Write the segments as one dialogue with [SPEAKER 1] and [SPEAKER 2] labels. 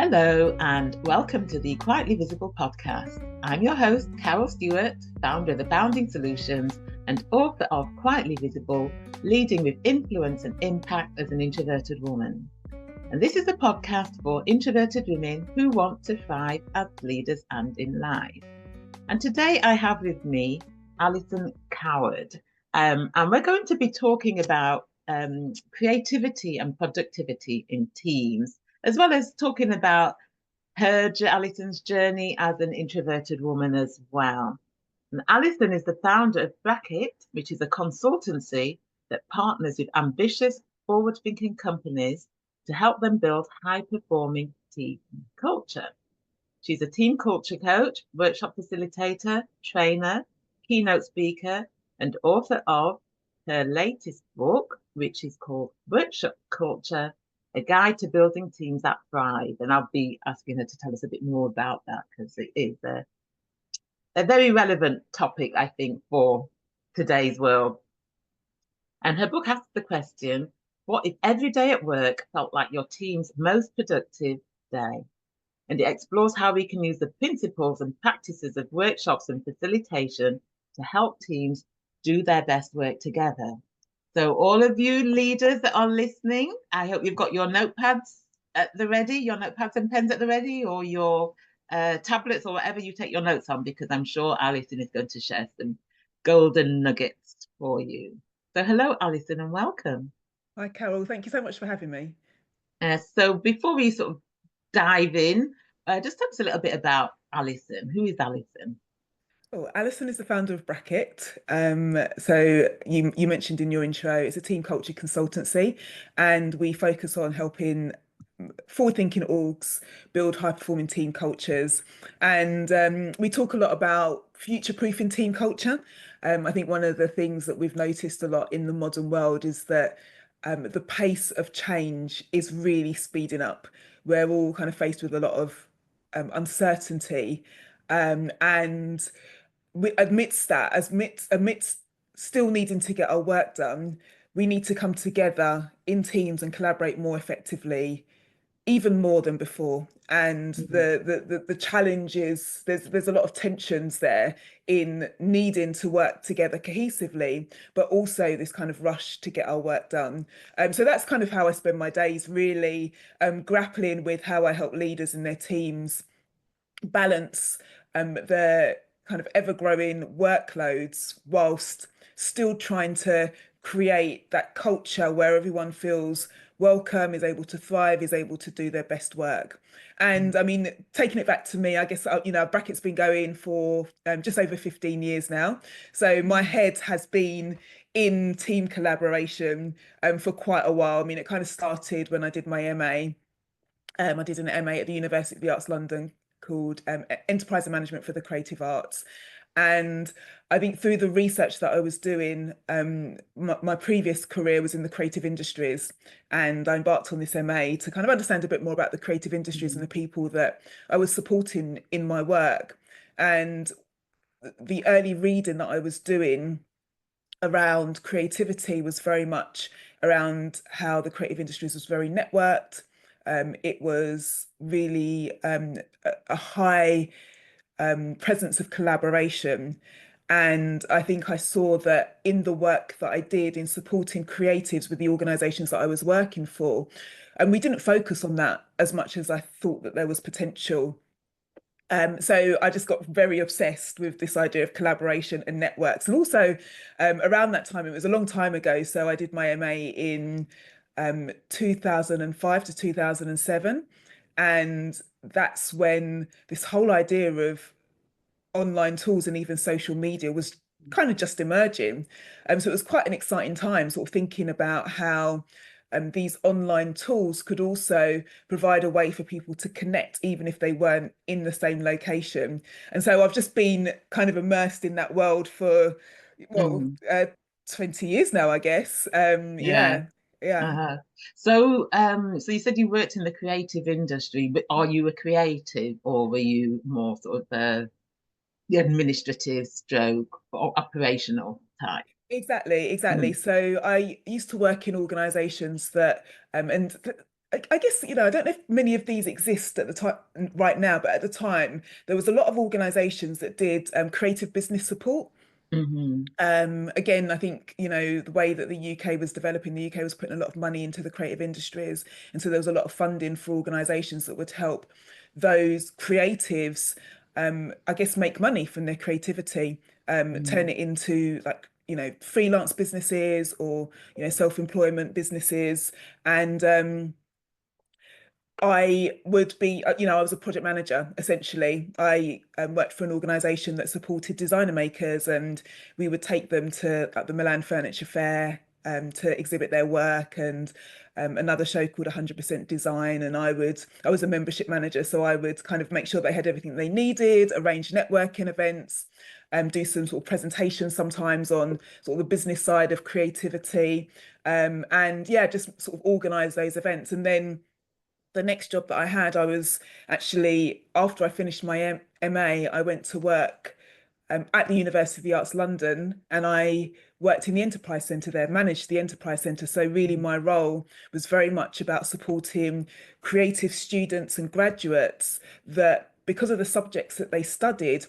[SPEAKER 1] Hello and welcome to the Quietly Visible podcast. I'm your host, Carol Stewart, founder of The Bounding Solutions and author of Quietly Visible, Leading with Influence and Impact as an Introverted Woman. And this is a podcast for introverted women who want to thrive as leaders and in life. And today I have with me Alison Coward. And we're going to be talking about creativity and productivity in teams, as well as talking about Alison's journey as an introverted woman as well. And Alison is the founder of Bracket, which is a consultancy that partners with ambitious, forward-thinking companies to help them build high-performing team culture. She's a team culture coach, workshop facilitator, trainer, keynote speaker, and author of her latest book, which is called Workshop Culture, a guide to building teams that thrive. And I'll be asking her to tell us a bit more about that because it is a very relevant topic, I think, for today's world. And her book asks the question, what if every day at work felt like your team's most productive day? And it explores how we can use the principles and practices of workshops and facilitation to help teams do their best work together. So all of you leaders that are listening, I hope you've got your notepads at the ready, your notepads and pens at the ready, or your tablets or whatever you take your notes on, because I'm sure Alison is going to share some golden nuggets for you. So hello, Alison, and welcome.
[SPEAKER 2] Hi, Carol. Thank you so much for having me.
[SPEAKER 1] So before we sort of dive in, just tell us a little bit about Alison. Who is Alison?
[SPEAKER 2] Oh, Alison is the founder of Bracket. So you mentioned in your intro, it's a team culture consultancy, and we focus on helping forward-thinking orgs build high-performing team cultures. And we talk a lot about future-proofing team culture. I think one of the things that we've noticed a lot in the modern world is that the pace of change is really speeding up. We're all kind of faced with a lot of uncertainty, and amidst that, amidst still needing to get our work done, we need to come together in teams and collaborate more effectively, even more than before. And the challenge is there's a lot of tensions there in needing to work together cohesively, but also this kind of rush to get our work done. So that's kind of how I spend my days, really grappling with how I help leaders and their teams balance their kind of ever-growing workloads whilst still trying to create that culture where everyone feels welcome, is able to thrive, is able to do their best work. And I mean, taking it back to me, I guess, Bracket's been going for just over 15 years now. So my head has been in team collaboration for quite a while. I mean, it kind of started when I did my MA. I did an MA at the University of the Arts London called Enterprise and Management for the Creative Arts. And I think through the research that I was doing, my previous career was in the creative industries, and I embarked on this MA to kind of understand a bit more about the creative industries and the people that I was supporting in my work. And the early reading that I was doing around creativity was very much around how the creative industries was very networked. It was really a high presence of collaboration. And I think I saw that in the work that I did in supporting creatives with the organisations that I was working for, and we didn't focus on that as much as I thought that there was potential. So I just got very obsessed with this idea of collaboration and networks. And also around that time, it was a long time ago, so I did my MA in 2005 to 2007. And that's when this whole idea of online tools and even social media was kind of just emerging. So it was quite an exciting time, sort of thinking about how these online tools could also provide a way for people to connect, even if they weren't in the same location. And so I've just been kind of immersed in that world for, well, 20 years now, I guess.
[SPEAKER 1] Yeah.
[SPEAKER 2] Yeah.
[SPEAKER 1] So you said you worked in the creative industry, but are you a creative or were you more sort of the administrative stroke or operational type?
[SPEAKER 2] Exactly.
[SPEAKER 1] Mm.
[SPEAKER 2] So I used to work in organisations that, and I guess, I don't know if many of these exist at the time right now, but at the time, there was a lot of organizations that did creative business support.
[SPEAKER 1] Hmm.
[SPEAKER 2] Again, I think, the way that the UK was developing, the UK was putting a lot of money into the creative industries. And so there was a lot of funding for organizations that would help those creatives, I guess, make money from their creativity, turn it into like, freelance businesses or, self-employment businesses. And I would be, I was a project manager essentially. I worked for an organisation that supported designer makers, and we would take them to like the Milan Furniture Fair to exhibit their work, and another show called 100% Design. And I was a membership manager, so I would kind of make sure they had everything they needed, arrange networking events, do some sort of presentations sometimes on sort of the business side of creativity, and yeah, just sort of organise those events. And then the next job that I had, I was actually, after I finished my MA, I went to work at the University of the Arts London, and I worked in the Enterprise Centre there, managed the Enterprise Centre. So really my role was very much about supporting creative students and graduates that, because of the subjects that they studied,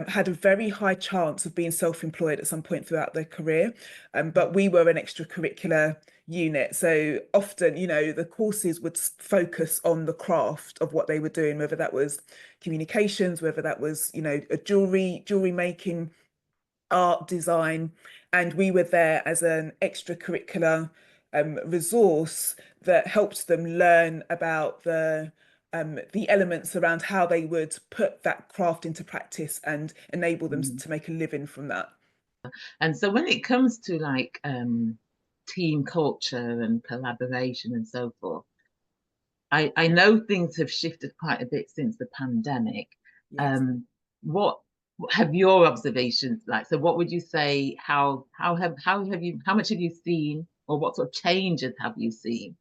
[SPEAKER 2] had a very high chance of being self-employed at some point throughout their career. But we were an extracurricular unit. So often, the courses would focus on the craft of what they were doing, whether that was communications, whether that was, a jewelry making, art, design. And we were there as an extracurricular resource that helped them learn about the elements around how they would put that craft into practice and enable them
[SPEAKER 1] Mm.
[SPEAKER 2] to make a living from that.
[SPEAKER 1] And so when it comes to like team culture and collaboration and so forth, I know things have shifted quite a bit since the pandemic.
[SPEAKER 2] Yes.
[SPEAKER 1] What have your observations like? So what would you say, how much have you seen, or what sort of changes have you seen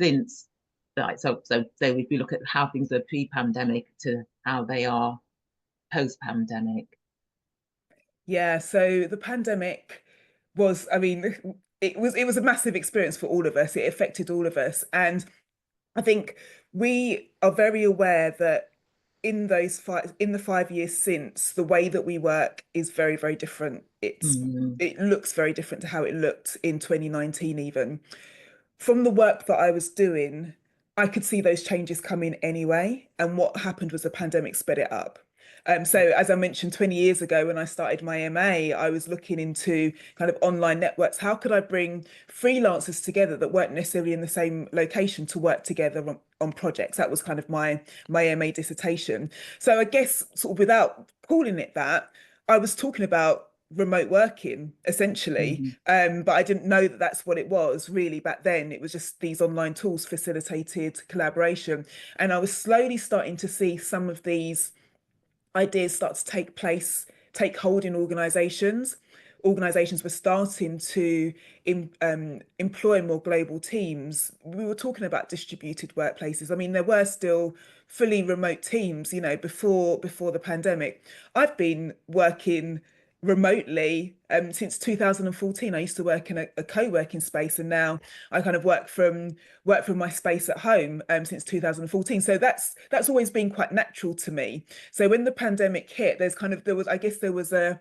[SPEAKER 1] since, like, so if we look at how things were pre-pandemic to how they are post-pandemic?
[SPEAKER 2] Yeah, so the pandemic was, I mean, it was a massive experience for all of us. It affected all of us. And I think we are very aware that in the 5 years since, the way that we work is very, very different.
[SPEAKER 1] Mm,
[SPEAKER 2] It looks very different to how it looked in 2019 even. From the work that I was doing, I could see those changes coming anyway. And what happened was the pandemic sped it up. So as I mentioned, 20 years ago when I started my MA, I was looking into kind of online networks. How could I bring freelancers together that weren't necessarily in the same location to work together on projects? That was kind of my MA dissertation. So I guess sort of without calling it that, I was talking about remote working essentially,
[SPEAKER 1] mm,
[SPEAKER 2] but I didn't know that that's what it was really back then. It was just these online tools facilitated collaboration, and I was slowly starting to see some of these ideas start to take hold in organizations. Organizations were starting to employ more global teams. We were talking about distributed workplaces. I mean, there were still fully remote teams, before the pandemic. I've been working remotely since 2014. I used to work in a co-working space, and now I kind of work from my space at home since 2014. So that's always been quite natural to me. So when the pandemic hit, there was a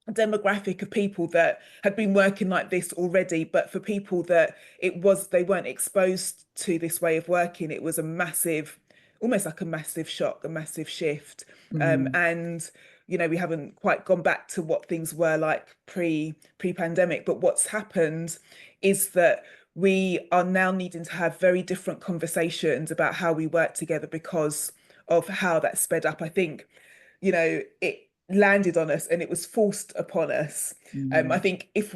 [SPEAKER 2] demographic of people that had been working like this already, but for people that they weren't exposed to this way of working, it was a massive, almost like a massive shock, a massive shift.
[SPEAKER 1] mm,
[SPEAKER 2] And we haven't quite gone back to what things were like pre-pandemic, but what's happened is that we are now needing to have very different conversations about how we work together because of how that sped up. I think it landed on us and it was forced upon us. I
[SPEAKER 1] mm.
[SPEAKER 2] think if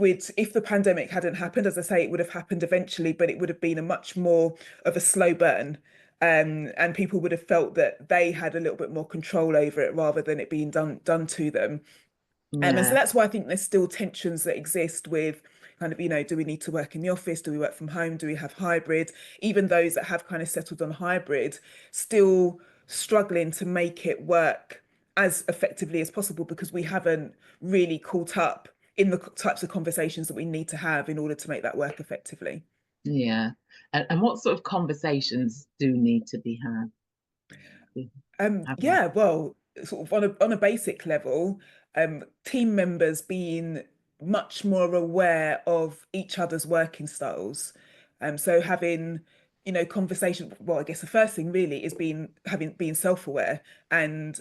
[SPEAKER 2] the pandemic hadn't happened, as I say, it would have happened eventually, but it would have been a much more of a slow burn. And people would have felt that they had a little bit more control over it rather than it being done to them. And so
[SPEAKER 1] Yeah.
[SPEAKER 2] that's why I think there's still tensions that exist with kind of, do we need to work in the office? Do we work from home? Do we have hybrid? Even those that have kind of settled on hybrid still struggling to make it work as effectively as possible because we haven't really caught up in the types of conversations that we need to have in order to make that work effectively.
[SPEAKER 1] Yeah. And what sort of conversations do need to be had? Have them.
[SPEAKER 2] Yeah, well, sort of on a basic level, team members being much more aware of each other's working styles. So having, conversation, well, I guess the first thing really is being self-aware, and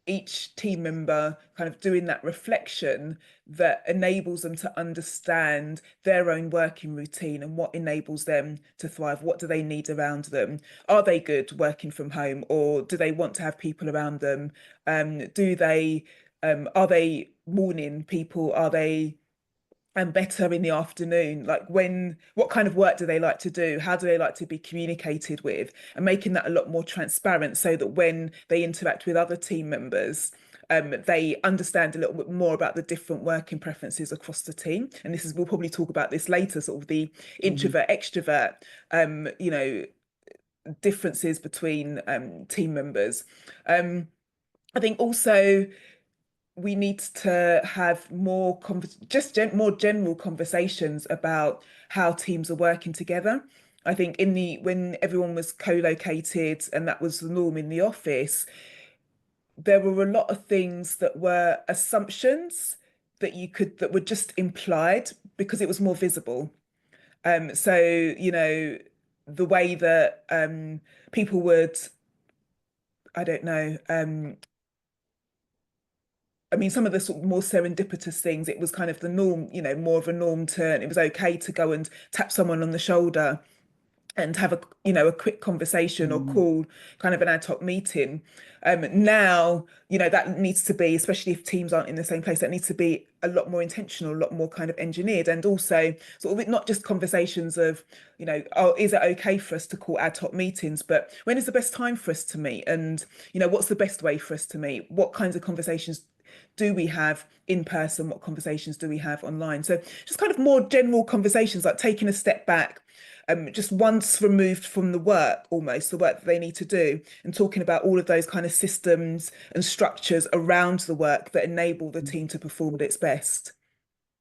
[SPEAKER 2] each team member kind of doing that reflection that enables them to understand their own working routine and what enables them to thrive. What do they need around them? Are they good working from home, or do they want to have people around them? Do they are they morning people? Are they and better in the afternoon? Like, what kind of work do they like to do? How do they like to be communicated with? And making that a lot more transparent so that when they interact with other team members, they understand a little bit more about the different working preferences across the team. And we'll probably talk about this later, sort of the
[SPEAKER 1] Mhm.
[SPEAKER 2] introvert extrovert, differences between team members. I think also we need to have more general conversations about how teams are working together. I think when everyone was co-located and that was the norm in the office, there were a lot of things that were assumptions that were just implied because it was more visible. So, the way that people would, I don't know, I mean, some of the sort of more serendipitous things, it was kind of the norm, more of a norm turn. It was okay to go and tap someone on the shoulder and have a quick conversation or
[SPEAKER 1] Mm.
[SPEAKER 2] call kind of an ad hoc meeting. Now, that needs to be, especially if teams aren't in the same place, that needs to be a lot more intentional, a lot more kind of engineered, and also sort of not just conversations of, oh, is it okay for us to call ad hoc meetings, but when is the best time for us to meet, and what's the best way for us to meet? What kinds of conversations do we have in person? What conversations do we have online? So just kind of more general conversations, like taking a step back, just once removed from the work, almost the work that they need to do, and talking about all of those kind of systems and structures around the work that enable the team to perform at its best.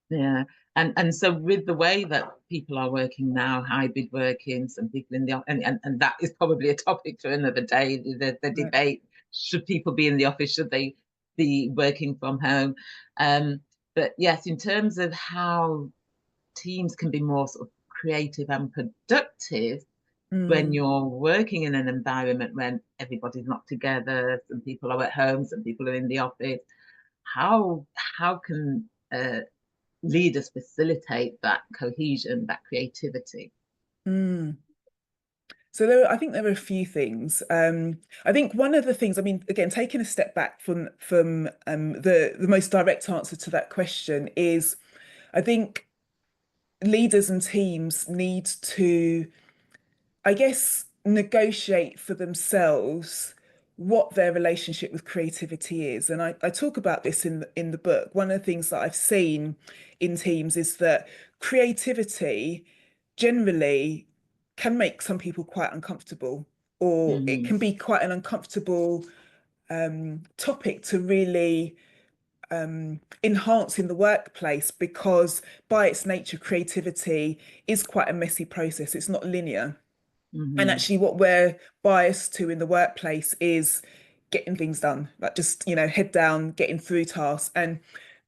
[SPEAKER 1] Yeah. And so with the way that people are working now, hybrid working, some people in the and that is probably a topic for another day, the
[SPEAKER 2] Right.
[SPEAKER 1] debate, should people be in the office, should they be working from home? Um, but yes, in terms of how teams can be more sort of creative and productive when
[SPEAKER 2] Mm,
[SPEAKER 1] you're working in an environment when everybody's not together, some people are at home, some people are in the office, how can leaders facilitate that cohesion, that creativity?
[SPEAKER 2] mm. So I think there are a few things. I think one of the things, I mean, again, taking a step back from the most direct answer to that question is, I think leaders and teams need to, I guess, negotiate for themselves what their relationship with creativity is. And I talk about this in the book. One of the things that I've seen in teams is that creativity generally can make some people quite uncomfortable, or it
[SPEAKER 1] Mm-hmm.
[SPEAKER 2] can be quite an uncomfortable topic to really enhance in the workplace, because by its nature, creativity is quite a messy process. It's not linear. And
[SPEAKER 1] Mm-hmm.
[SPEAKER 2] actually, what we're biased to in the workplace is getting things done, like just, head down, getting through tasks. And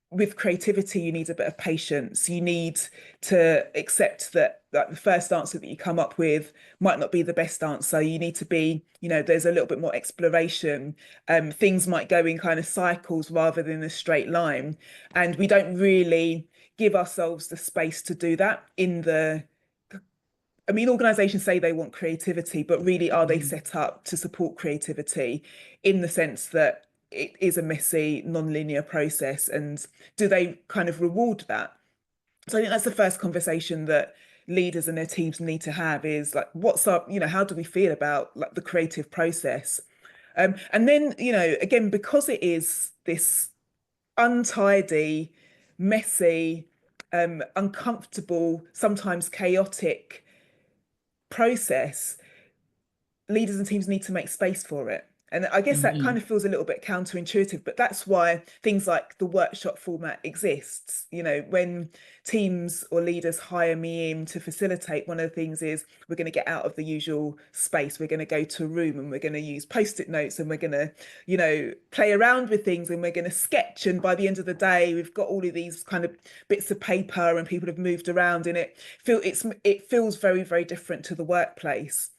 [SPEAKER 2] with creativity, you need a bit of patience. You need to accept that, like, the first answer that you come up with might not be the best answer. You need to be, there's a little bit more exploration. Things might go in kind of cycles rather than a straight line. And we don't really give ourselves the space to do that I mean, organizations say they want creativity, but really, are they
[SPEAKER 1] Mm-hmm.
[SPEAKER 2] set up to support creativity in the sense that it is a messy, non-linear process? And do they kind of reward that? So I think that's the first conversation that leaders and their teams need to have, is like, what's up, how do we feel about, like, the creative process? And then, again, because it is this untidy, messy, uncomfortable, sometimes chaotic process, leaders and teams need to make space for it. And I guess that kind
[SPEAKER 1] Mhm.
[SPEAKER 2] of feels a little bit counterintuitive, but that's why things like the workshop format exists. You know, when teams or leaders hire me in to facilitate, one of the things is we're going to get out of the usual space. We're going to go to a room and we're going to use post-it notes and we're going to, play around with things and we're going to sketch. And by the end of the day, we've got all of these kind of bits of paper and people have moved around in it. It feels very, very different to the workplace.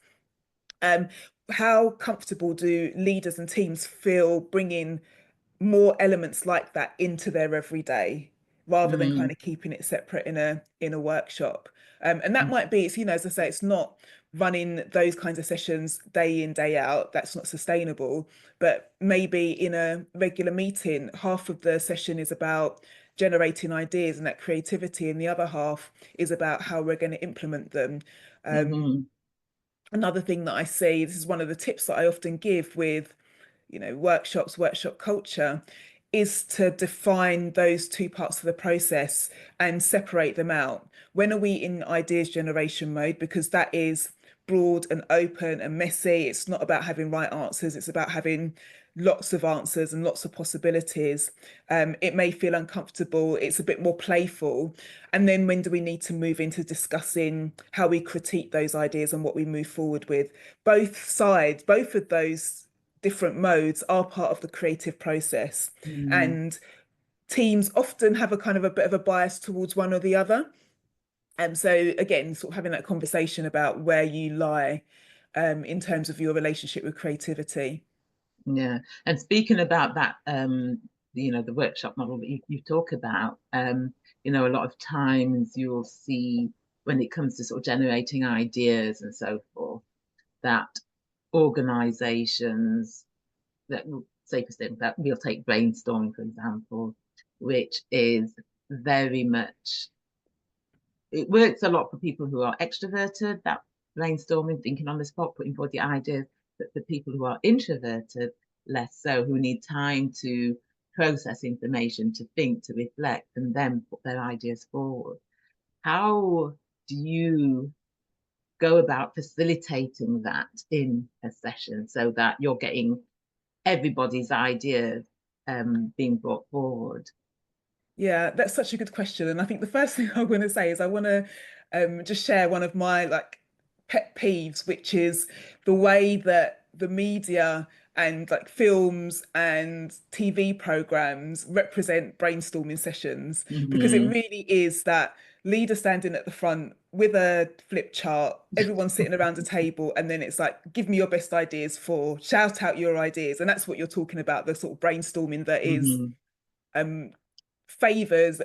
[SPEAKER 2] Um, how comfortable do leaders and teams feel bringing more elements like that into their everyday rather than kind
[SPEAKER 1] Mm.
[SPEAKER 2] of keeping it separate in a workshop? And that might be, it's, as I say, it's not running those kinds of sessions day in, day out. That's not sustainable. But maybe in a regular meeting, half of the session is about generating ideas and that creativity, and the other half is about how we're going to implement them. Um,
[SPEAKER 1] Mhm.
[SPEAKER 2] Another thing that I see, this is one of the tips that I often give with, workshops, workshop culture, is to define those two parts of the process and separate them out. When are we in ideas generation mode? Because that is broad and open and messy. It's not about having right answers, it's about having lots of answers and lots of possibilities. It may feel uncomfortable, it's a bit more playful. And then when do we need to move into discussing how we critique those ideas and what we move forward with? Both sides, both of those different modes are part of the creative process.
[SPEAKER 1] Mm.
[SPEAKER 2] And teams often have a kind of a bit of a bias towards one or the other. And so again, sort of having that conversation about where you lie in terms of your relationship with creativity.
[SPEAKER 1] Yeah. And speaking about that, the workshop model that you talk about, a lot of times you'll see when it comes to sort of generating ideas and so forth, that organizations that will say for instance that we'll take brainstorming, for example, which is very much it works a lot for people who are extroverted, that brainstorming, thinking on the spot, putting forward the ideas, but for people who are introverted, less so, who need time to process information, to think, to reflect, and then put their ideas forward. How do you go about facilitating that in a session so that you're getting everybody's ideas being brought forward?
[SPEAKER 2] Yeah, that's such a good question. And I think the first thing I want to say is I want to just share one of my like pet peeves, which is the way that the media and like films and TV programs represent brainstorming sessions, because it
[SPEAKER 1] Mm-hmm.
[SPEAKER 2] really is that leader standing at the front with a flip chart, everyone sitting around a table, and then it's like, give me your best ideas for, shout out your ideas. And that's what you're talking about, the sort of brainstorming that is
[SPEAKER 1] Mm-hmm.
[SPEAKER 2] um favors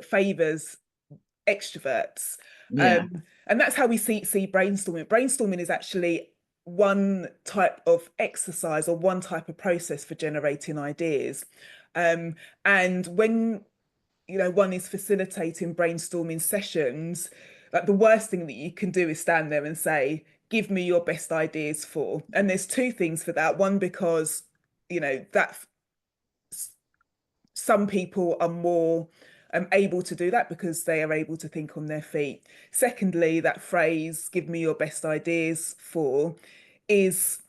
[SPEAKER 2] extroverts.
[SPEAKER 1] Yeah.
[SPEAKER 2] And that's how we see brainstorming. Brainstorming is actually one type of exercise or one type of process for generating ideas. Um, and when one is facilitating brainstorming sessions, like the worst thing that you can do is stand there and say, give me your best ideas for. And there's two things for that. One, because that some people are more able to do that because they are able to think on their feet. Secondly, that phrase, give me your best ideas for, is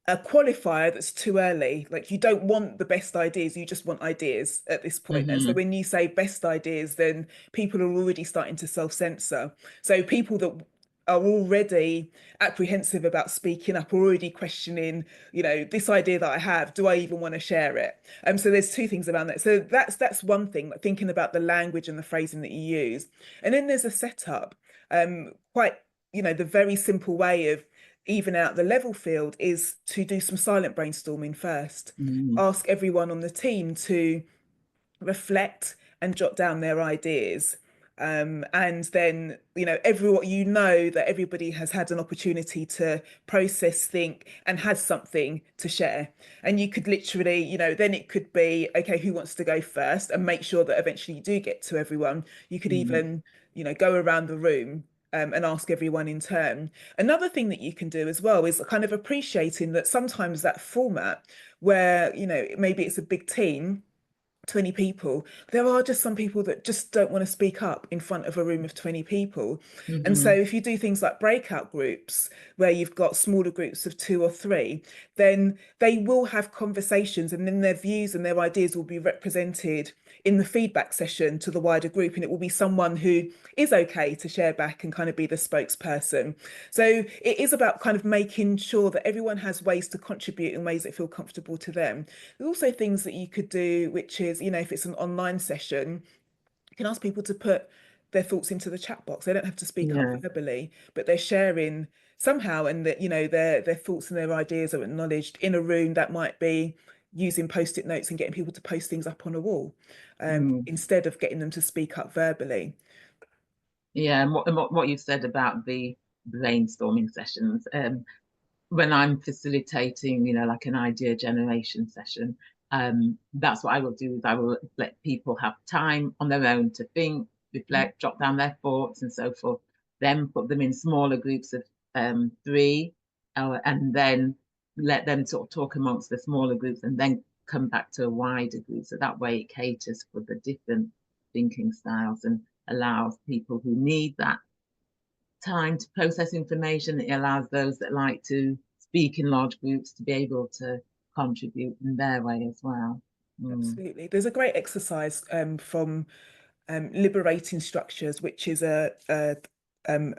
[SPEAKER 2] a qualifier that's too early. Like you don't want the best ideas, you just want ideas at this point. And so
[SPEAKER 1] Mm-hmm.
[SPEAKER 2] when you say best ideas, then people are already starting to self-censor. So people that are already apprehensive about speaking up, already questioning, this idea that I have, do I even want to share it? So there's two things around that. So that's one thing, like thinking about the language and the phrasing that you use. And then there's a setup. Quite, the very simple way of even out the level field is to do some silent brainstorming first.
[SPEAKER 1] Mm-hmm.
[SPEAKER 2] Ask everyone on the team to reflect and jot down their ideas. And then, everyone, that everybody has had an opportunity to process, think, and has something to share. And you could literally, then it could be, okay, who wants to go first? And make sure that eventually you do get to everyone. You could
[SPEAKER 1] Mm-hmm.
[SPEAKER 2] even, go around the room and ask everyone in turn. Another thing that you can do as well is kind of appreciating that sometimes that format where, maybe it's a big team, 20 people. There are just some people that just don't want to speak up in front of a room of 20 people. And so
[SPEAKER 1] Hmm.
[SPEAKER 2] if you do things like breakout groups where you've got smaller groups of two or three, then they will have conversations, and then their views and their ideas will be represented in the feedback session to the wider group. And it will be someone who is okay to share back and kind of be the spokesperson. So it is about kind of making sure that everyone has ways to contribute in ways that feel comfortable to them. There's also things that you could do, which is, if it's an online session, you can ask people to put their thoughts into the chat box. They don't have to speak up
[SPEAKER 1] Yeah.
[SPEAKER 2] verbally, but they're sharing somehow, and that, their thoughts and their ideas are acknowledged in a room that might be using post-it notes and getting people to post things up on a wall,
[SPEAKER 1] Mm.
[SPEAKER 2] instead of getting them to speak up verbally.
[SPEAKER 1] Yeah, and what you've said about the brainstorming sessions, when I'm facilitating, like an idea generation session, that's what I will do is I will let people have time on their own to think, reflect, jot down their thoughts and so forth, then put them in smaller groups of three, and then let them sort of talk amongst the smaller groups and then come back to a wider group. So that way it caters for the different thinking styles and allows people who need that time to process information. It allows those that like to speak in large groups to be able to contribute in their way as well. Mm.
[SPEAKER 2] Absolutely. There's a great exercise from Liberating Structures, which is um,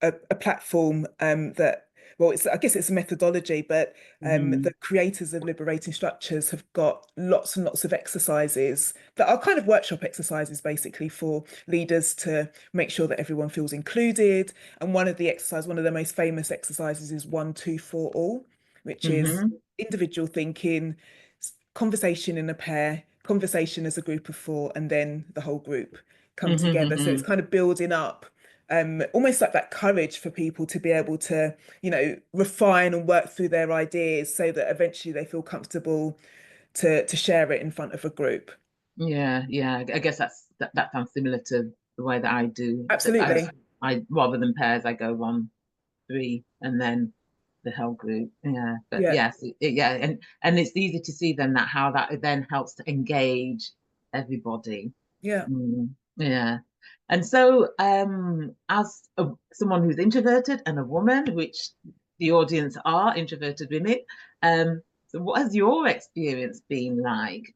[SPEAKER 2] a platform that, well, I guess it's a methodology, but
[SPEAKER 1] Mm.
[SPEAKER 2] the creators of Liberating Structures have got lots and lots of exercises that are kind of workshop exercises, basically, for leaders to make sure that everyone feels included. And one of the most famous exercises is 1, 2, 4, all, which is
[SPEAKER 1] Hmm.
[SPEAKER 2] individual thinking, conversation in a pair, conversation as a group of four, and then the whole group come together. So it's
[SPEAKER 1] Hmm.
[SPEAKER 2] kind of building up almost like that courage for people to be able to, refine and work through their ideas so that eventually they feel comfortable to share it in front of a group.
[SPEAKER 1] Yeah, yeah. I guess that sounds similar to the way that I do. Except
[SPEAKER 2] Absolutely.
[SPEAKER 1] I rather than pairs, I go 1, 3, and then the whole group. Yeah, but
[SPEAKER 2] Yeah.
[SPEAKER 1] yes, yeah, and it's easy to see then that how that then helps to engage everybody.
[SPEAKER 2] Yeah.
[SPEAKER 1] Mm, yeah. And so, as someone who's introverted and a woman, which the audience are introverted women, so what has your experience been like,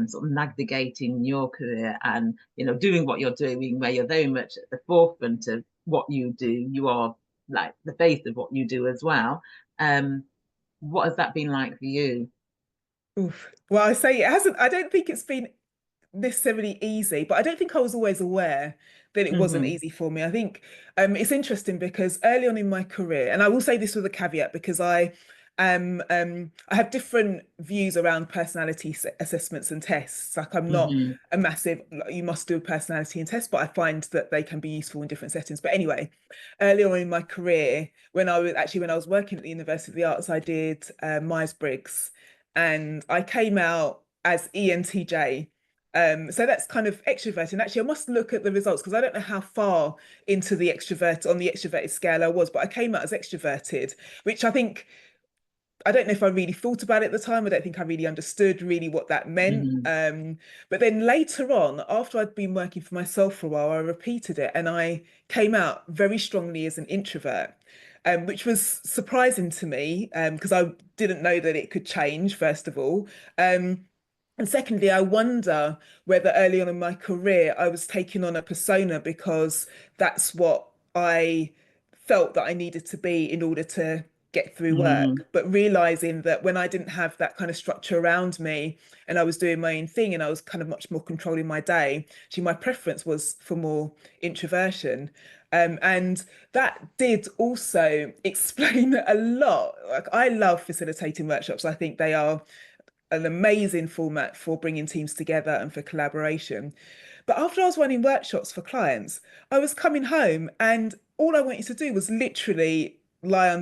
[SPEAKER 1] sort of navigating your career and, doing what you're doing, where you're very much at the forefront of what you do. You are like the face of what you do as well. What has that been like for you?
[SPEAKER 2] Oof. Well, I say it hasn't, I don't think it's been necessarily easy, but I don't think I was always aware that it wasn't
[SPEAKER 1] Hmm.
[SPEAKER 2] easy for me. I think it's interesting because early on in my career, and I will say this with a caveat because I have different views around personality assessments and tests. Like I'm not
[SPEAKER 1] Hmm.
[SPEAKER 2] a massive, like, you must do a personality and test, but I find that they can be useful in different settings. But anyway, early on in my career, when I was working at the University of the Arts, I did Myers-Briggs, and I came out as ENTJ. So that's kind of extrovert. And actually, I must look at the results because I don't know how far into the extroverted scale I was, but I came out as extroverted, which I don't know if I really thought about it at the time. I don't think I really understood really what that meant.
[SPEAKER 1] Hmm.
[SPEAKER 2] But then later on, after I'd been working for myself for a while, I repeated it and I came out very strongly as an introvert. Which was surprising to me because I didn't know that it could change, first of all. Um, and secondly, I wonder whether early on in my career I was taking on a persona because that's what I felt that I needed to be in order to get through
[SPEAKER 1] Hmm.
[SPEAKER 2] work. But realizing that when I didn't have that kind of structure around me and I was doing my own thing and I was kind of much more controlling my day, actually my preference was for more introversion. And that did also explain a lot. Like I love facilitating workshops. I think they are an amazing format for bringing teams together and for collaboration. But after I was running workshops for clients, I was coming home and all I wanted to do was literally lie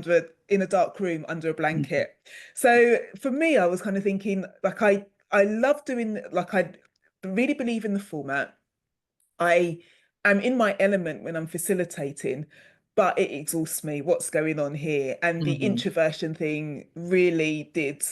[SPEAKER 2] in a dark room under a blanket. So for me, I was kind of thinking like I love doing, like, I really believe in the format. I am in my element when I'm facilitating, but it exhausts me. What's going on here? And the
[SPEAKER 1] Hmm.
[SPEAKER 2] introversion thing really did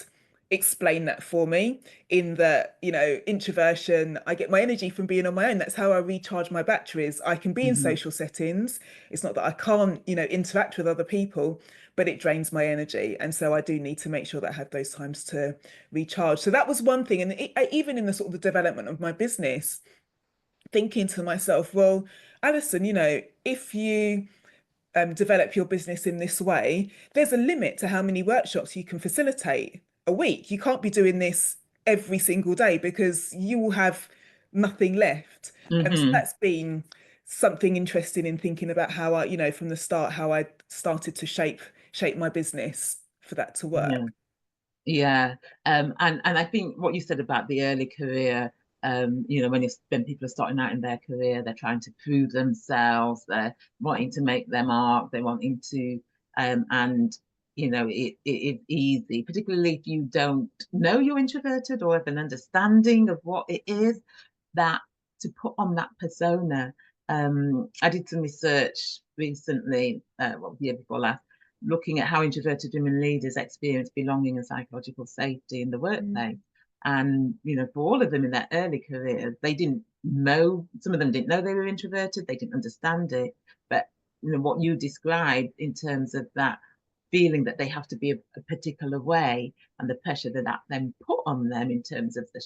[SPEAKER 2] explain that for me, in that, introversion, I get my energy from being on my own. That's how I recharge my batteries. I can be in
[SPEAKER 1] Hmm.
[SPEAKER 2] social settings. It's not that I can't, interact with other people, but it drains my energy. And so I do need to make sure that I have those times to recharge. So that was one thing. And even in the sort of the development of my business, thinking to myself, well, Alison, if you develop your business in this way, there's a limit to how many workshops you can facilitate a week. You can't be doing this every single day because you will have nothing left. So
[SPEAKER 1] Hmm.
[SPEAKER 2] that's been something interesting in thinking about how I, from the start, how I started to shape my business for that to
[SPEAKER 1] Yeah.
[SPEAKER 2] work.
[SPEAKER 1] Yeah, and I think what you said about the early career, when people are starting out in their career, they're trying to prove themselves, they're wanting to make their mark, they're wanting to, and it is easy, particularly if you don't know you're introverted or have an understanding of what it is, that to put on that persona. I did some research recently, the year before last, looking at how introverted women leaders experience belonging and psychological safety in the workplace.
[SPEAKER 2] Mm.
[SPEAKER 1] And, for all of them in their early careers, they didn't know, some of them didn't know they were introverted, they didn't understand it. But, what you described in terms of that feeling that they have to be a particular way and the pressure that that then put on them in terms of the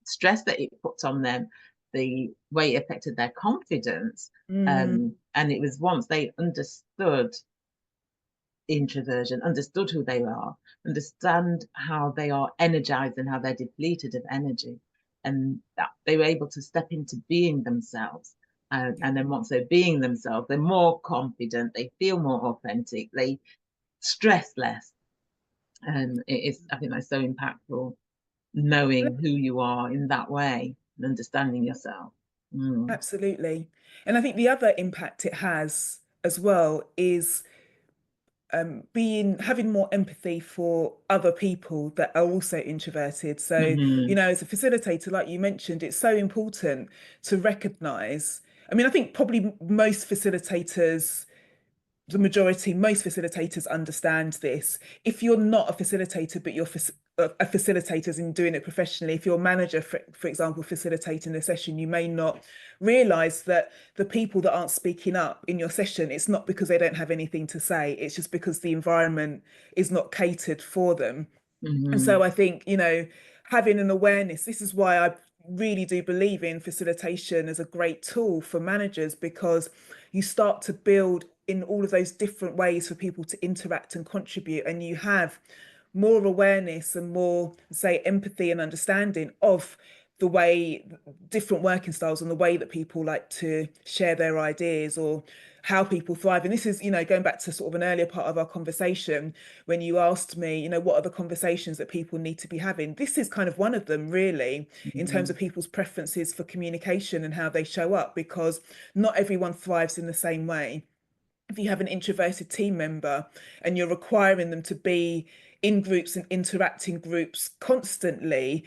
[SPEAKER 1] stress that it puts on them, the way it affected their confidence.
[SPEAKER 2] Mm.
[SPEAKER 1] And it was once they understood introversion, understood who they are, understand how they are energized and how they're depleted of energy, and that they were able to step into being themselves.
[SPEAKER 2] Yeah.
[SPEAKER 1] And then once they're being themselves, they're more confident, they feel more authentic, they stress less. And it is, I think that's so impactful, knowing who you are in that way and understanding yourself. Mm.
[SPEAKER 2] Absolutely. And I think the other impact it has as well is being having more empathy for other people that are also introverted. So,
[SPEAKER 1] Hmm.
[SPEAKER 2] as a facilitator, like you mentioned, it's so important to recognize. I mean, I think probably most facilitators, the majority, most facilitators understand this. If you're not a facilitator, but you're a facilitator and doing it professionally, if you're a manager, for example, facilitating a session, you may not realize that the people that aren't speaking up in your session, it's not because they don't have anything to say, it's just because the environment is not catered for them. And
[SPEAKER 1] Hmm.
[SPEAKER 2] so I think, having an awareness, this is why I really do believe in facilitation as a great tool for managers, because you start to build in all of those different ways for people to interact and contribute, and you have more awareness and more, say, empathy and understanding of the way different working styles and the way that people like to share their ideas or how people thrive. And this is, going back to sort of an earlier part of our conversation when you asked me, what are the conversations that people need to be having? This is kind of one of them, really, in terms
[SPEAKER 1] Hmm.
[SPEAKER 2] of people's preferences for communication and how they show up, because not everyone thrives in the same way. If you have an introverted team member and you're requiring them to be in groups and interact in groups constantly,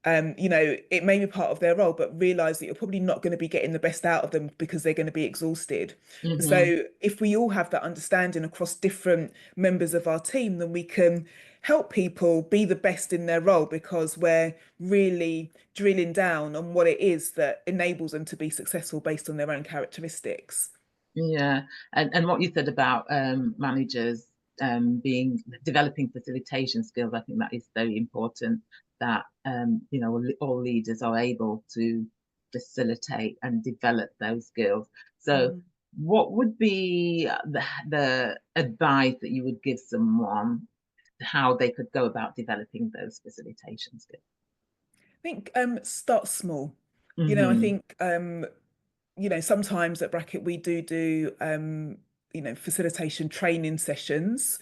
[SPEAKER 2] it may be part of their role, but realize that you're probably not going to be getting the best out of them because they're going to be exhausted.
[SPEAKER 1] Hmm.
[SPEAKER 2] So if we all have that understanding across different members of our team, then we can help people be the best in their role, because we're really drilling down on what it is that enables them to be successful based on their own characteristics.
[SPEAKER 1] Yeah, and what you said about managers being developing facilitation skills, I think that is very important. That all leaders are able to facilitate and develop those skills. So,
[SPEAKER 2] Mm.
[SPEAKER 1] what would be the advice that you would give someone how they could go about developing those facilitation skills?
[SPEAKER 2] I think start small. I
[SPEAKER 1] Hmm.
[SPEAKER 2] think sometimes at Bracket we do facilitation training sessions.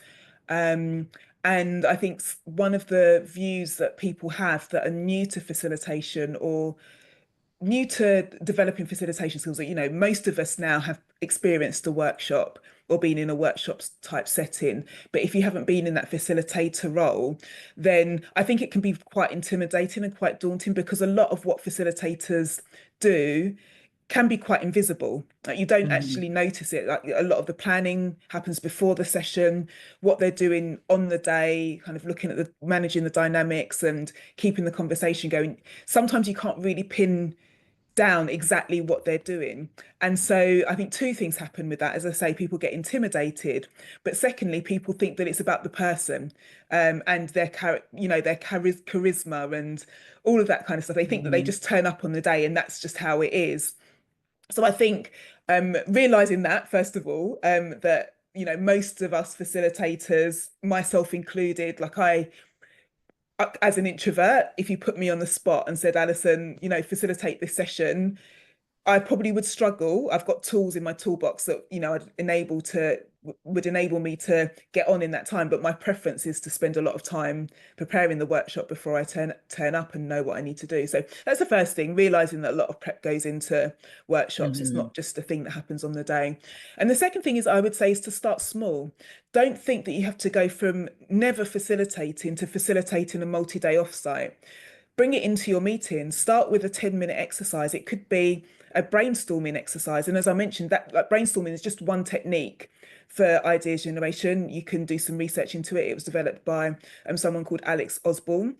[SPEAKER 2] Um, and I think one of the views that people have that are new to facilitation or new to developing facilitation skills, that most of us now have experienced a workshop or been in a workshop type setting, but if you haven't been in that facilitator role, then I think it can be quite intimidating and quite daunting, because a lot of what facilitators do can be quite invisible. Like you don't
[SPEAKER 1] Mhm.
[SPEAKER 2] actually notice it. Like a lot of the planning happens before the session, what they're doing on the day, kind of looking at the managing the dynamics and keeping the conversation going. Sometimes you can't really pin down exactly what they're doing. And so I think two things happen with that. As I say, people get intimidated, but secondly, people think that it's about the person, and their their charisma and all of that kind of stuff. They think that they
[SPEAKER 1] Mhm.
[SPEAKER 2] just turn up on the day and that's just how it is. So I think realizing that, first of all, that most of us facilitators, myself included, like as an introvert, if you put me on the spot and said, Alison, facilitate this session, I probably would struggle. I've got tools in my toolbox that would enable me to get on in that time. But my preference is to spend a lot of time preparing the workshop before I turn up and know what I need to do. So that's the first thing, realizing that a lot of prep goes into workshops. It's
[SPEAKER 1] Mhm.
[SPEAKER 2] not just a thing that happens on the day. And the second thing is I would say is to start small. Don't think that you have to go from never facilitating to facilitating a multi-day offsite. Bring it into your meeting. Start with a 10-minute exercise. It could be a brainstorming exercise. And as I mentioned, that like brainstorming is just one technique for ideas generation. You can do some research into it. It was developed by someone called Alex Osborne.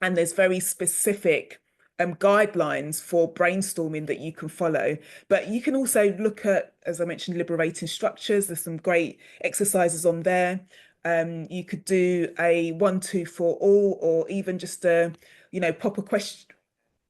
[SPEAKER 2] And there's very specific guidelines for brainstorming that you can follow. But you can also look at, as I mentioned, liberating structures. There's some great exercises on there. You could do a 1, 2, 4 all, or even just pop a question,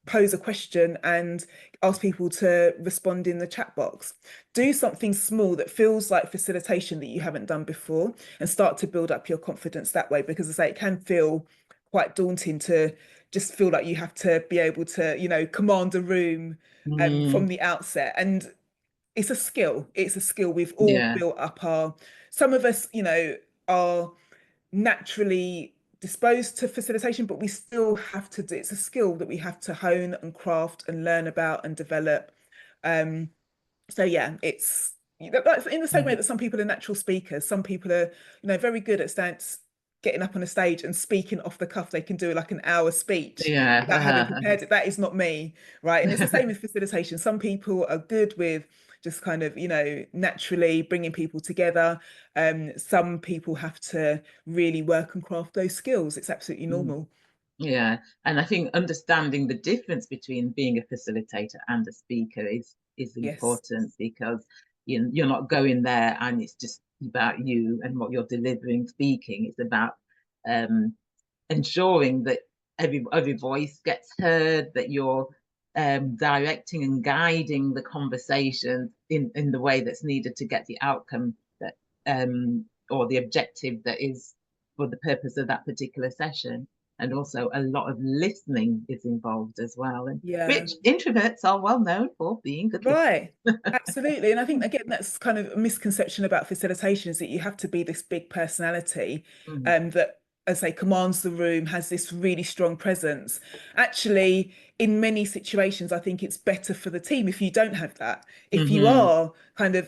[SPEAKER 2] pose a question and ask people to respond in the chat box. Do something small that feels like facilitation that you haven't done before and start to build up your confidence that way, because as I say, it can feel quite daunting to just feel like you have to be able to, command a room from
[SPEAKER 1] Mhm.
[SPEAKER 2] the outset. And it's a skill. It's a skill. We've all
[SPEAKER 1] Yeah.
[SPEAKER 2] built up some of us, are naturally disposed to facilitation, but we still have to do it's a skill that we have to hone and craft and learn about and develop. Um, so yeah, it's that's in the same way
[SPEAKER 1] Mhm.
[SPEAKER 2] that some people are natural speakers, some people are, very good at getting up on a stage and speaking off the cuff. They can do like an hour speech without having
[SPEAKER 1] Yeah.
[SPEAKER 2] prepared it. That is not me, right? And it's the same with facilitation. Some people are good with just kind of, naturally bringing people together. Some people have to really work and craft those skills. It's absolutely
[SPEAKER 1] Mm.
[SPEAKER 2] normal.
[SPEAKER 1] Yeah, and I think understanding the difference between being a facilitator and a speaker is
[SPEAKER 2] Yes.
[SPEAKER 1] important, because you're not going there and it's just about you and what you're delivering, speaking. It's about um, ensuring that every voice gets heard, that you're directing and guiding the conversation in the way that's needed to get the outcome that or the objective that is for the purpose of that particular session. And also a lot of listening is involved as well. And
[SPEAKER 2] Yeah.
[SPEAKER 1] which introverts are well known for being good
[SPEAKER 2] Right.
[SPEAKER 1] listeners.
[SPEAKER 2] Absolutely. And I think again that's kind of a misconception about facilitation, is that you have to be this big personality
[SPEAKER 1] Mm.
[SPEAKER 2] that, as I say, commands the room, has this really strong presence. Actually, in many situations, I think it's better for the team if you don't have that. If you
[SPEAKER 1] Hmm.
[SPEAKER 2] are kind of,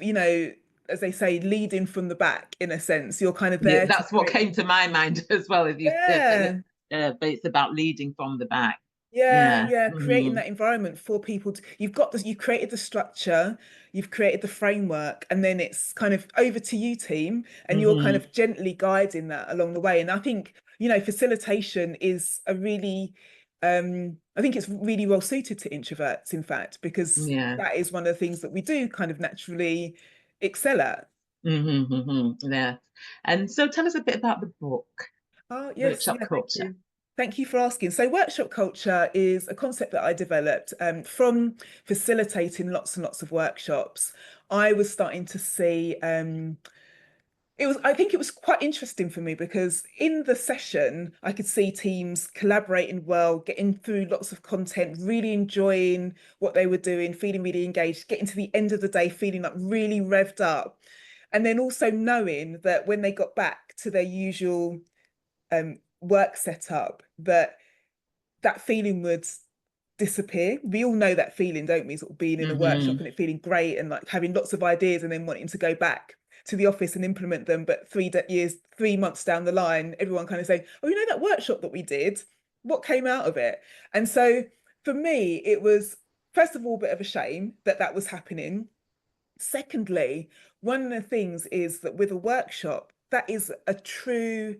[SPEAKER 2] as they say, leading from the back, in a sense, you're kind of
[SPEAKER 1] Yeah,
[SPEAKER 2] there to
[SPEAKER 1] that's what
[SPEAKER 2] create.
[SPEAKER 1] came to my mind as well as you said that.
[SPEAKER 2] Yeah.
[SPEAKER 1] But it's about leading from the back.
[SPEAKER 2] Yeah,
[SPEAKER 1] Yeah.
[SPEAKER 2] yeah, creating
[SPEAKER 1] Hmm.
[SPEAKER 2] that environment for people to, you've created the structure, you've created the framework, and then it's kind of over to you, team, and you're kind
[SPEAKER 1] Hmm.
[SPEAKER 2] of gently guiding that along the way. And I think, facilitation is I think it's really well suited to introverts, in fact, because
[SPEAKER 1] Yeah.
[SPEAKER 2] that is one of the things that we do kind of naturally excel at.
[SPEAKER 1] Hmm. Hmm. Yeah. And so tell us a bit about the book,
[SPEAKER 2] Oh, yes.
[SPEAKER 1] Workshop
[SPEAKER 2] Yeah, thank
[SPEAKER 1] Culture.
[SPEAKER 2] you. Thank you for asking. So, workshop culture is a concept that I developed from facilitating lots and lots of workshops. I was starting to see I think it was quite interesting for me because in the session, I could see teams collaborating well, getting through lots of content, really enjoying what they were doing, feeling really engaged, getting to the end of the day, feeling like really revved up. And then also knowing that when they got back to their usual work setup, that feeling would disappear. We all know that feeling, don't we? Sort of being in a workshop
[SPEAKER 1] Hmm.
[SPEAKER 2] and it feeling great and like having lots of ideas and then wanting to go back to the office and implement them. But 3 years, 3 months down the line, everyone kind of saying, "Oh, that workshop that we did, what came out of it?" And so for me, it was first of all, a bit of a shame that that was happening. Secondly, one of the things is that with a workshop, that is a true,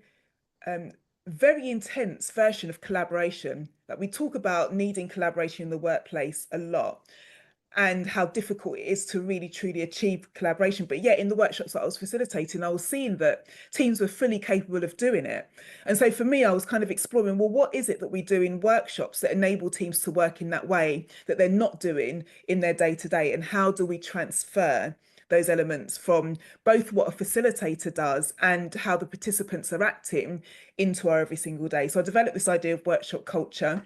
[SPEAKER 2] um, very intense version of collaboration. Like we talk about needing collaboration in the workplace a lot, and how difficult it is to really truly achieve collaboration. But yet in the workshops that I was facilitating, I was seeing that teams were fully capable of doing it. And so for me, I was kind of exploring, well, what is it that we do in workshops that enable teams to work in that way that they're not doing in their day-to-day? And how do we transfer those elements from both what a facilitator does and how the participants are acting into our every single day? So I developed this idea of workshop culture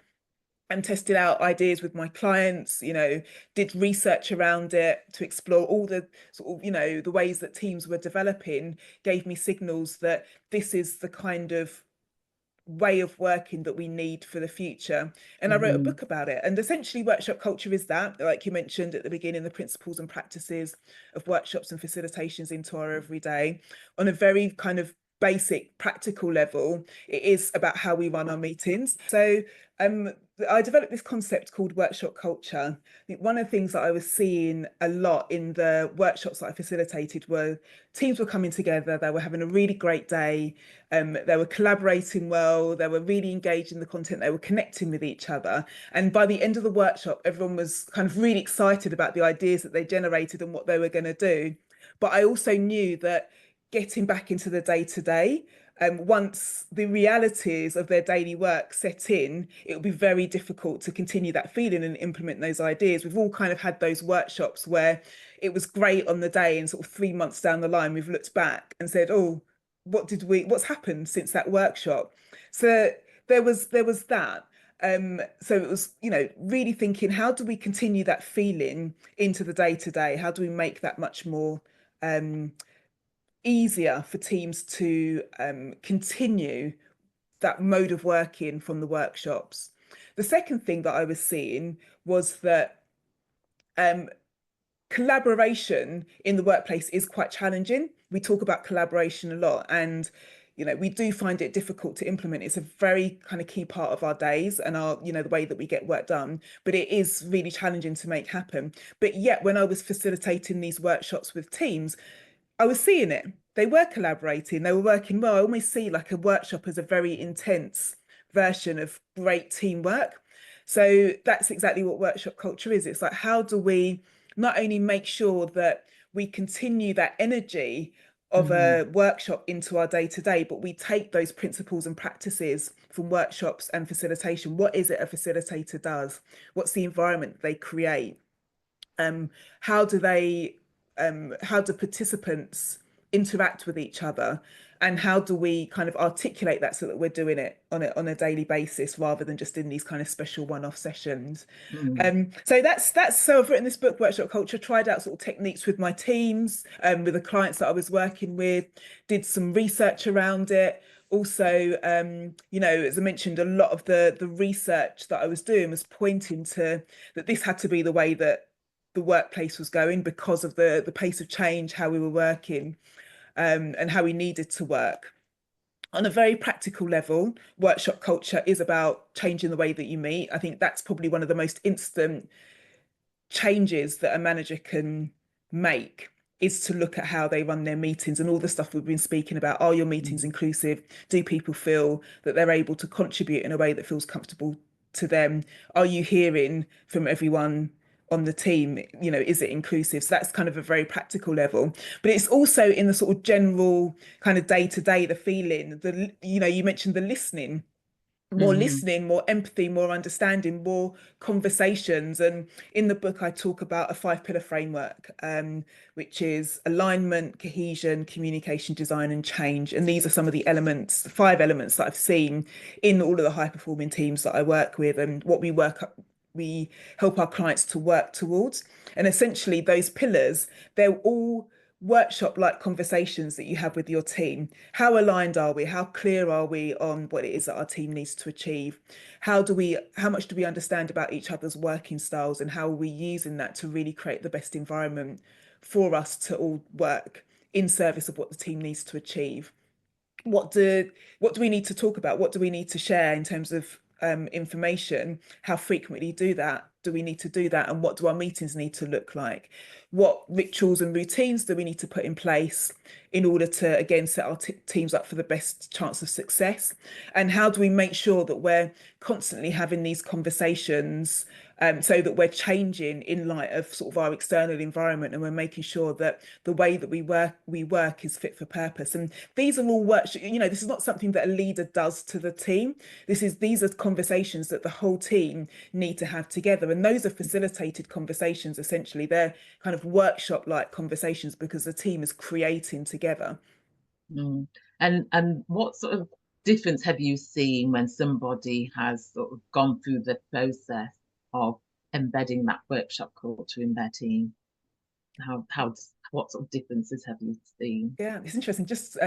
[SPEAKER 2] and tested out ideas with my clients, did research around it to explore all the sort of, the ways that teams were developing, gave me signals that this is the kind of way of working that we need for the future. And I wrote a book about it. And essentially workshop culture is that, like you mentioned at the beginning, the principles and practices of workshops and facilitations into our everyday on a very kind of basic practical level. It is about how we run our meetings. So I developed this concept called workshop culture. I think one of the things that I was seeing a lot in the workshops that I facilitated were teams were coming together, they were having a really great day, they were collaborating well, they were really engaged in the content, they were connecting with each other. And by the end of the workshop, everyone was kind of really excited about the ideas that they generated and what they were going to do. But I also knew that getting back into the day-to-day, once the realities of their daily work set in, it will be very difficult to continue that feeling and implement those ideas. We've all kind of had those workshops where it was great on the day, and sort of 3 months down the line, we've looked back and said, oh, what's happened since that workshop? So there was that. So it was, really thinking, how do we continue that feeling into the day-to-day? How do we make that much more easier for teams to continue that mode of working from the workshops? The second thing that I was seeing was that collaboration in the workplace is quite challenging. We talk about collaboration a lot, and we do find it difficult to implement. It's a very kind of key part of our days and our, the way that we get work done, but it is really challenging to make happen. But yet when I was facilitating these workshops with teams, I was seeing it. They were collaborating, they were working well. I almost see like a workshop as a very intense version of great teamwork. So that's exactly what workshop culture is. It's like, how do we not only make sure that we continue that energy of a workshop into our day-to-day, but we take those principles and practices from workshops and facilitation. What is it a facilitator does? What's the environment they create? How do participants interact with each other, and how do we kind of articulate that so that we're doing it on a daily basis rather than just in these kind of special one-off sessions? So so I've written this book, Workshop Culture, tried out sort of techniques with my teams, with the clients that I was working with, did some research around it. Also, as I mentioned, a lot of the research that I was doing was pointing to that this had to be the way that the workplace was going because of the pace of change, how we were working, and how we needed to work. On a very practical level, workshop culture is about changing the way that you meet. I think that's probably one of the most instant changes that a manager can make, is to look at how they run their meetings and all the stuff we've been speaking about. Are your meetings inclusive? Do people feel that they're able to contribute in a way that feels comfortable to them? Are you hearing from everyone on the team? Is it inclusive? So that's kind of a very practical level, but it's also in the sort of general kind of day-to-day, the feeling, you mentioned the listening, more empathy, more understanding, more conversations. And in the book, I talk about a 5-pillar framework, which is alignment, cohesion, communication, design, and change. And these are some of the elements, the 5 elements that I've seen in all of the high-performing teams that I work with, and what we help our clients to work towards. And essentially those pillars, they're all workshop-like conversations that you have with your team. How aligned are we? How clear are we on what it is that our team needs to achieve? How much do we understand about each other's working styles, and how are we using that to really create the best environment for us to all work in service of what the team needs to achieve? What do we need to talk about? What do we need to share in terms of information? How frequently do that? do we need to do that, and what do our meetings need to look like? What rituals and routines do we need to put in place in order to, again, set our teams up for the best chance of success? And how do we make sure that we're constantly having these conversations, so that we're changing in light of sort of our external environment, and we're making sure that the way that we work is fit for purpose. And these are all work, this is not something that a leader does to the team. These are conversations that the whole team need to have together. And those are facilitated conversations, essentially. They're kind of workshop-like conversations because the team is creating together.
[SPEAKER 1] Mm. And what sort of difference have you seen when somebody has sort of gone through the process of embedding that workshop culture in their team? What sort of differences have you seen?
[SPEAKER 2] Yeah, it's interesting. Just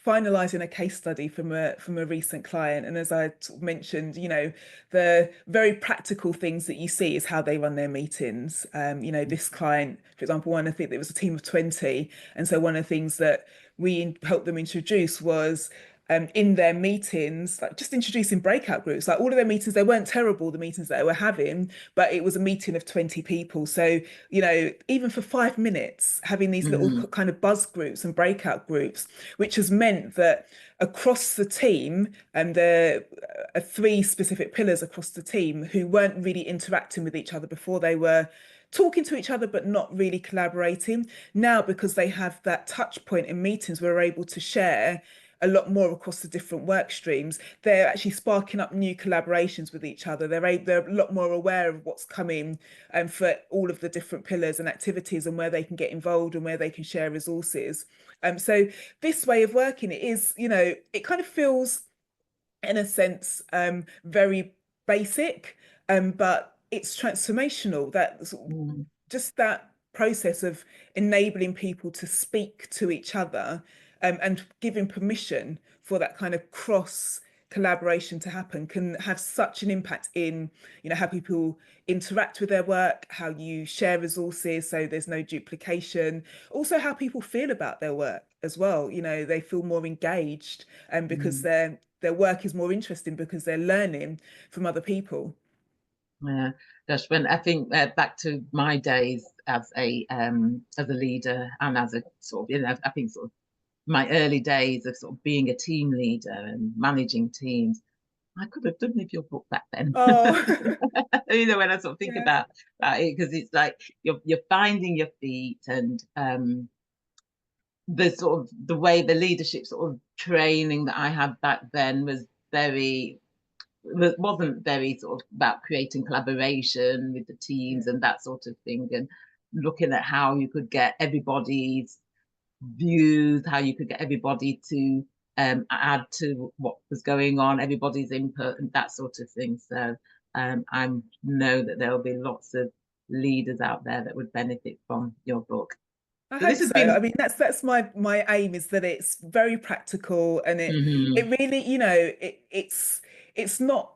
[SPEAKER 2] finalizing a case study from a recent client, and as I sort of mentioned, the very practical things that you see is how they run their meetings. This client, for example, I think there was a team of 20, and so one of the things that we helped them introduce was, in their meetings, like just introducing breakout groups. Like all of their meetings, they weren't terrible, the meetings that they were having, but it was a meeting of 20 people. So, even for 5 minutes, having these little
[SPEAKER 1] Mm,
[SPEAKER 2] kind of buzz groups and breakout groups, which has meant that across the team, and there are three specific pillars across the team who weren't really interacting with each other before. They were talking to each other but not really collaborating. Now, because they have that touch point in meetings, we're able to share a lot more across the different work streams. They're actually sparking up new collaborations with each other. They're a lot more aware of what's coming, for all of the different pillars and activities, and where they can get involved and where they can share resources. So this way of working, it is, it kind of feels, in a sense, very basic, but it's transformational.
[SPEAKER 1] mm,
[SPEAKER 2] Just that process of enabling people to speak to each other, and giving permission for that kind of cross collaboration to happen, can have such an impact in, how people interact with their work, how you share resources so there's no duplication, also how people feel about their work as well. They feel more engaged, because
[SPEAKER 1] mm.
[SPEAKER 2] their work is more interesting because they're learning from other people.
[SPEAKER 1] Yeah, gosh, when I think back to my days as a leader and as a sort of, I think sort of my early days of sort of being a team leader and managing teams, I could have done with your book back then.
[SPEAKER 2] Oh,
[SPEAKER 1] When I sort of think
[SPEAKER 2] yeah.
[SPEAKER 1] about it, because it's like you're finding your feet, and the sort of the way the leadership sort of training that I had back then very wasn't very sort of about creating collaboration with the
[SPEAKER 2] Yeah.
[SPEAKER 1] teams and that sort of thing, and looking at how you could get everybody's views, how you could get everybody to add to what was going on, everybody's input and that sort of thing. So I know that there will be lots of leaders out there that would benefit from your book.
[SPEAKER 2] I
[SPEAKER 1] So this
[SPEAKER 2] hope
[SPEAKER 1] has
[SPEAKER 2] so. I
[SPEAKER 1] been.
[SPEAKER 2] mean, that's my aim, is that it's very practical, and it
[SPEAKER 1] Mhm,
[SPEAKER 2] it really, it's not.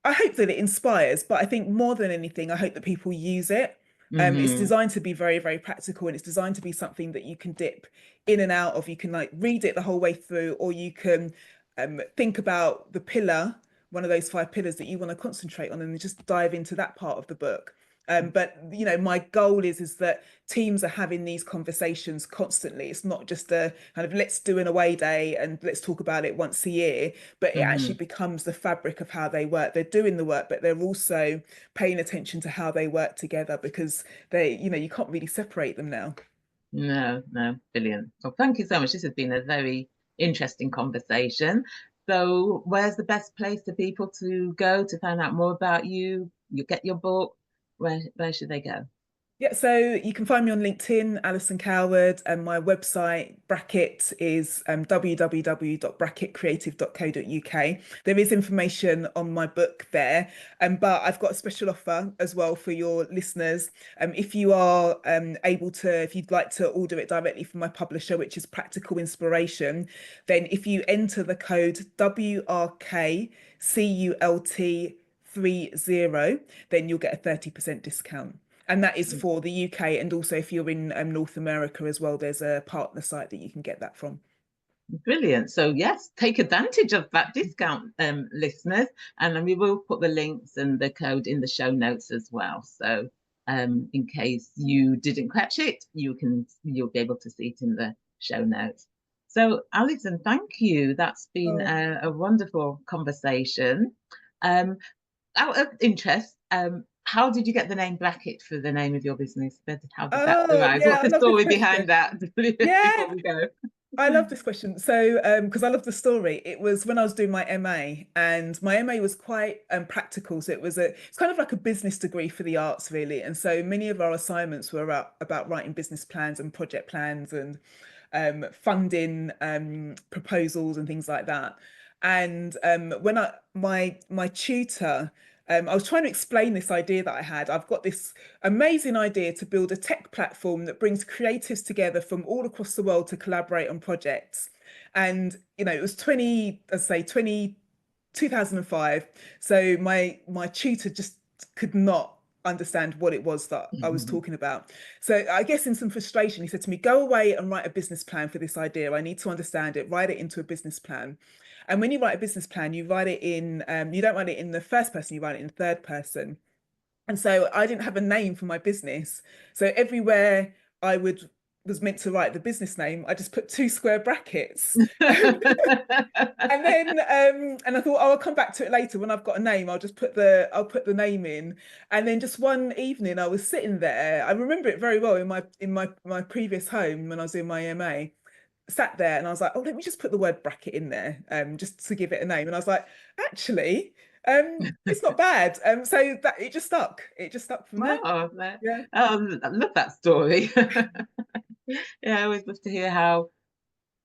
[SPEAKER 2] I hope that it inspires, but I think more than anything, I hope that people use it. It's
[SPEAKER 1] mhm,
[SPEAKER 2] designed to be very, very practical, and it's designed to be something that you can dip in and out of. You can like read it the whole way through, or you can, think about the pillar, one of those 5 pillars that you want to concentrate on, and just dive into that part of the book. But my goal is that teams are having these conversations constantly. It's not just a kind of let's do an away day and let's talk about it once a year, but it actually
[SPEAKER 1] mhm.
[SPEAKER 2] becomes the fabric of how they work. They're doing the work, but they're also paying attention to how they work together, because you can't really separate them now.
[SPEAKER 1] No, no, brilliant. Well, thank you so much. This has been a very interesting conversation. So, where's the best place for people to go to find out more about you? You get your book. Where should they go?
[SPEAKER 2] Yeah, so you can find me on LinkedIn, Alison Coward, and my website bracket is, www.bracketcreative.co.uk. There is information on my book there, but I've got a special offer as well for your listeners. If you are, if you'd like to order it directly from my publisher, which is Practical Inspiration, then if you enter the code WRKCULT30, then you'll get a 30% discount. And that is for the UK. And also, if you're in, North America as well, there's a partner site that you can get that from.
[SPEAKER 1] Brilliant. So yes, take advantage of that discount, listeners, and then we will put the links and the code in the show notes as well. So in case you didn't catch it, you'll be able to see it in the show notes. So Alison, thank you. That's been
[SPEAKER 2] Oh.
[SPEAKER 1] a wonderful conversation. Out of interest, how did you get the name Bracket for the name of your business? How did that
[SPEAKER 2] Oh,
[SPEAKER 1] arise?
[SPEAKER 2] yeah,
[SPEAKER 1] What's
[SPEAKER 2] I
[SPEAKER 1] the
[SPEAKER 2] love this
[SPEAKER 1] story
[SPEAKER 2] question.
[SPEAKER 1] behind that?
[SPEAKER 2] Yeah,
[SPEAKER 1] Before we go.
[SPEAKER 2] I love this question. So, because I love the story, it was when I was doing my MA, and my MA was quite practical. So it's kind of like a business degree for the arts, really. And so many of our assignments were about writing business plans and project plans and funding proposals and things like that. And when my tutor, I was trying to explain this idea that I had. I've got this amazing idea to build a tech platform that brings creatives together from all across the world to collaborate on projects. And it was 2005. So my tutor just could not understand what it was that I was talking about. So I guess in some frustration, he said to me, go away and write a business plan for this idea. I need to understand it, write it into a business plan. And when you write a business plan, you write it in, you don't write it in the first person, you write it in third person. And so I didn't have a name for my business. So everywhere I was meant to write the business name, I just put 2 square brackets. And then and I thought, oh, I'll come back to it later when I've got a name. I'll put the name in. And then just one evening I was sitting there. I remember it very well in my previous home when I was in my MA. Sat there and I was like, oh, let me just put the word bracket in there, just to give it a name. And I was like, actually, it's not bad. So that it just stuck. It just stuck from there.
[SPEAKER 1] Oh,
[SPEAKER 2] Yeah.
[SPEAKER 1] I love that story. Yeah, I always love to hear how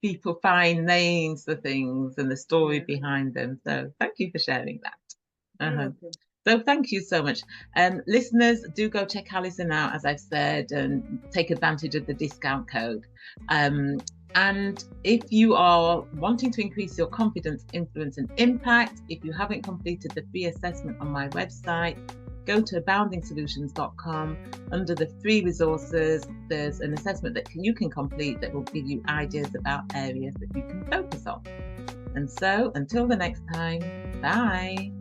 [SPEAKER 1] people find names for things and the story
[SPEAKER 2] Yeah.
[SPEAKER 1] behind them. So thank you for sharing that.
[SPEAKER 2] You're
[SPEAKER 1] Uh-huh.
[SPEAKER 2] welcome.
[SPEAKER 1] So thank you so much. Listeners, do go check Alison out, as I've said, and take advantage of the discount code. And if you are wanting to increase your confidence, influence, and impact, if you haven't completed the free assessment on my website, go to aboundingsolutions.com. Under the free resources, there's an assessment that you can complete that will give you ideas about areas that you can focus on. And so until the next time, bye.